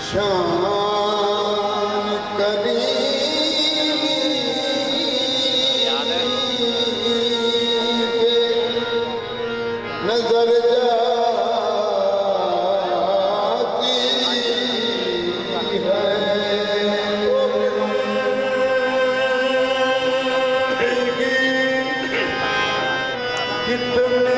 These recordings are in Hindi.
शान करीबी पे नजर जाती है। कितने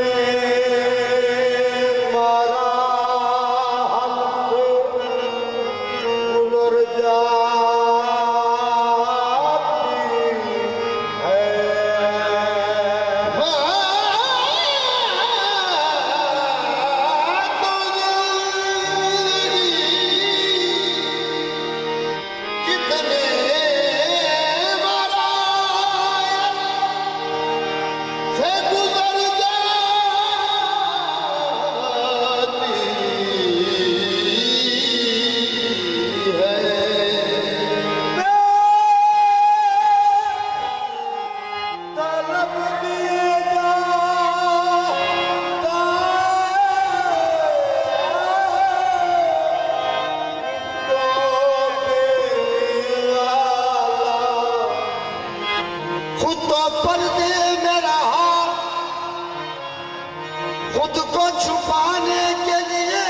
खुद को छुपाने के लिए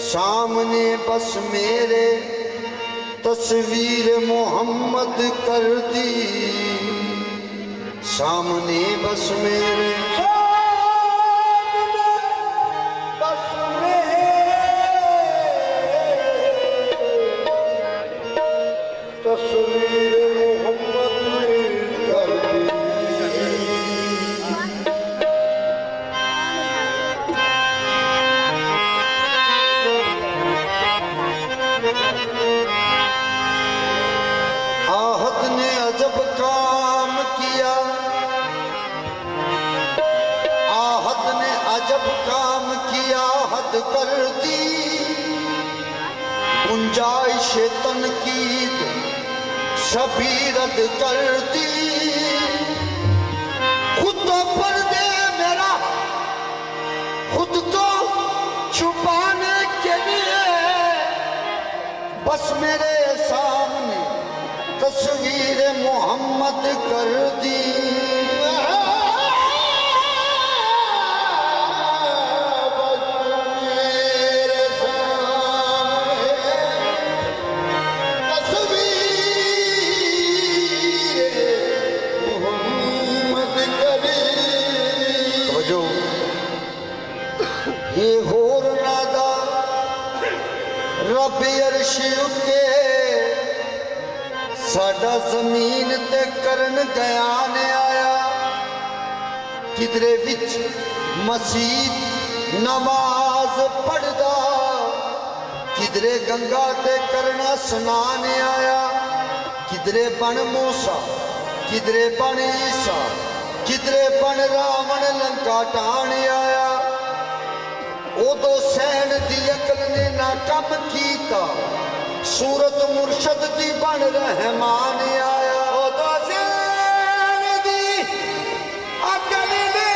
सामने बस मेरे तस्वीर मोहम्मद कर दी। सामने बस मेरे तस्वीर मोहम्मद कर दी। आहत ने अजब काम किया, आहत ने अजब काम किया, हद कर दी। गुंजाइश तनकीद सभी रद्द कर दी। खुद तो पर्दे मेरा खुद को छुपाने के लिए बस मेरे सामने तस्वीर मोहम्मद कर दी। ये होर नादा रब अर्श उत्ते साडा जमीन ते करन गया ने आया। किधरे विच मसीत नमाज पढ़दा, किधरे गंगा ते करना स्नान आया। किधरे बन मूसा, किधरे बन ईसा, किधरे बन रावण लंका टाण आया। उदो सैन दी अकल ने ना कम कीता, सूरत मुर्शद दी बन रहमान आया। उदो सैन दी अकल ने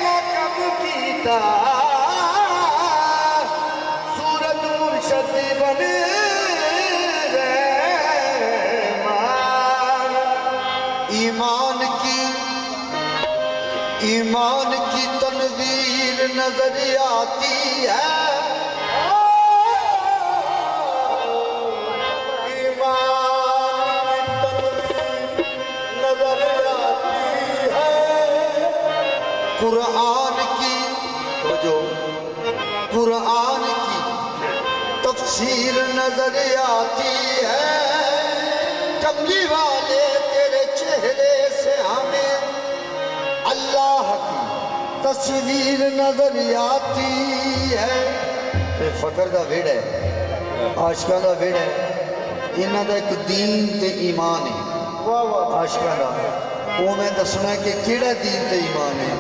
ना कम कीता, सूरत मुर्शद दी बन रहमान। ईमान की तनवीर नजर आती है। ईमान की तनवीर नजर आती है। कुरान की तो जो कुरान की तफसीर नजर आती है। कमली वाले तेरे चेहरे से हमें अल्लाह की तस्वीर नजर आती है। ते फकर दा वेड़ है, आशिकां दा वेड़ है। इन्हां दा एक दीन ते ईमान है। आशिकां दा वो मैं दसना कि केड़ा दीन ते ईमान है।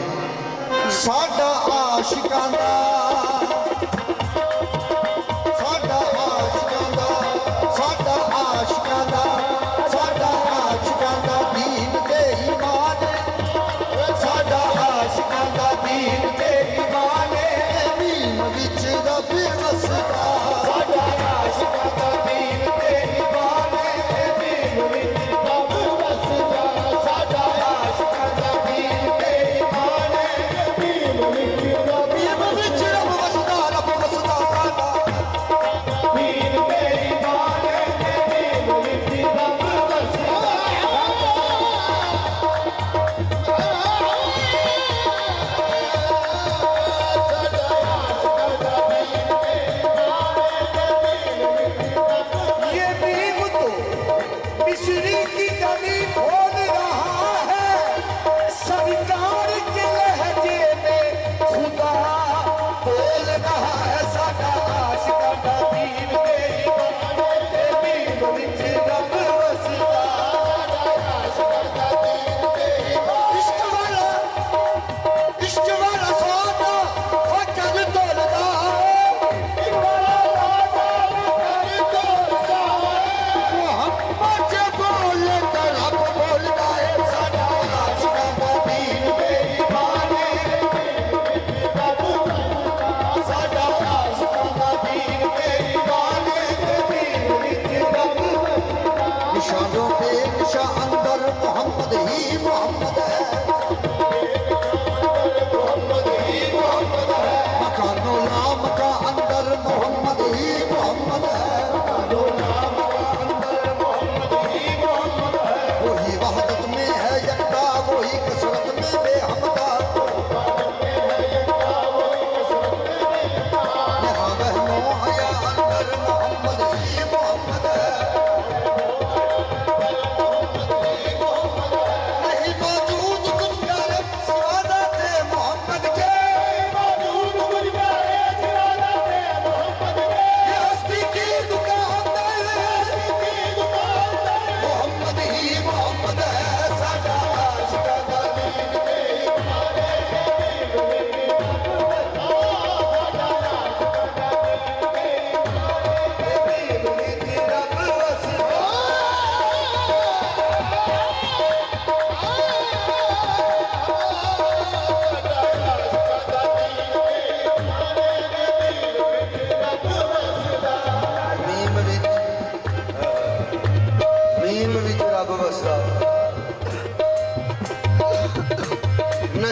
साडा आशिकां दा दीन ते ईमान है। साडा आशिकां दा दीन ते ईमान है। नीम विच रब वसदा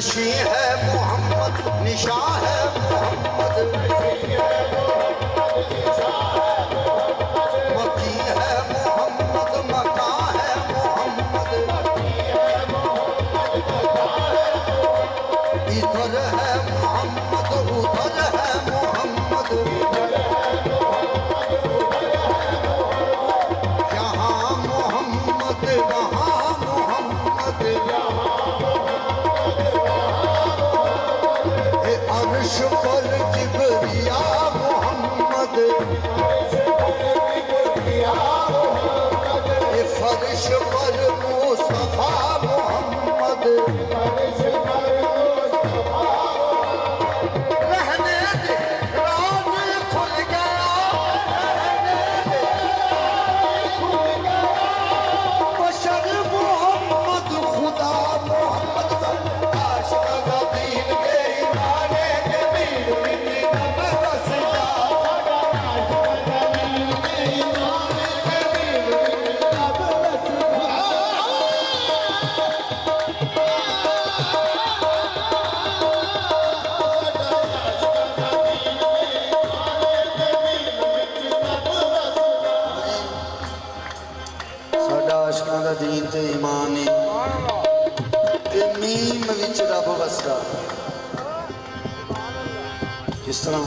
नशी है मोहम्मद निशा है मोहम्मद मकी है मोहम्मद मका है मोहम्मद इधर है मोहम्मद उधर है मोहम्मद यहाँ मोहम्मद वहाँ मोहम्मद अर्श पर किबरिया मोहम्मद फर्श पर मुस्तफा मोहम्मद रहने दे राज खुल गया बशर मोहम्मद खुदा मोहम्मद आशिका दीन के इमाने के मीर मिट्टी नब रसदा ਸਾਡਾ ਆਸ਼ਕਾਂ ਦਾ ਦੀਨ ਤੇ ਈਮਾਨ ਹੈ ਤੇ ਮੀਮ ਵਿੱਚ ਰੱਬ ਵਸਦਾ ਕਿਸ ਤਰ੍ਹਾਂ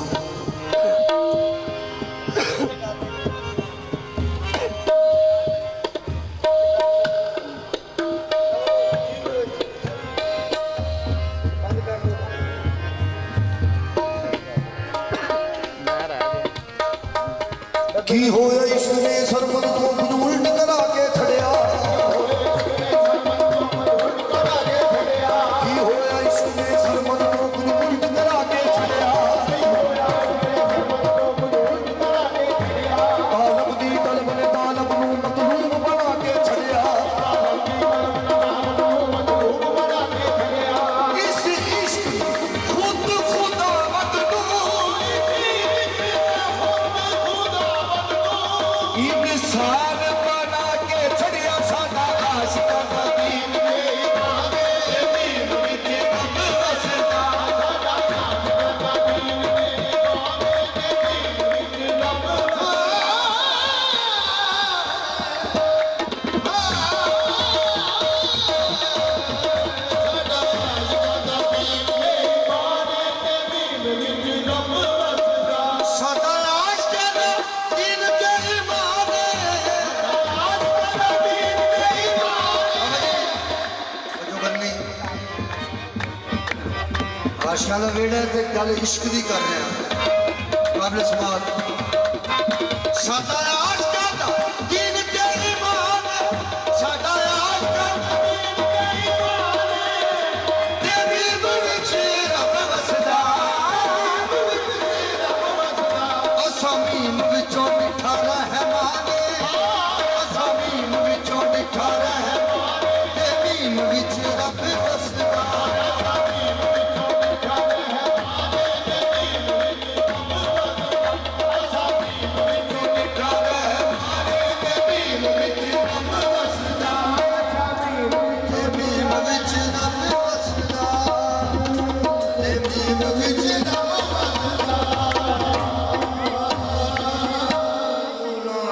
ਕੀ ਹੋਇਆ ਇਸ ਨੇ ਸਰਬਤ ਤੋਂ ਕੁਝ ਉਲਟ ਕਰਾ ਕੇ ਛੜਿਆ ਕੀ ਹੋਇਆ ਇਸ ਨੇ ਸਰਬਤ ਤੋਂ ਕੁਝ ਉਲਟ ਕਰਾ ਕੇ ਛੜਿਆ ਤਾਲਬ ਦੀ ਤਲਬ ਨੇ ਤਾਲਬ ਨੂੰ ਮਤਲੂਬ ਬਣਾ ਕੇ ਛੜਿਆ ਇਸ ਇਸ਼ਕ ਖੁਦ ਖੁਦਾਵੰਦ इंसान बना के छड़िया साडा आशिका दा दीन ते मीर विच रब वसदा साडा आशिका दा दीन ते मीर विच रब साडा आशिका दा दीन ते आशिका दा वेड़ा ते गल इश्क दी कर रहे हैं काबिल समात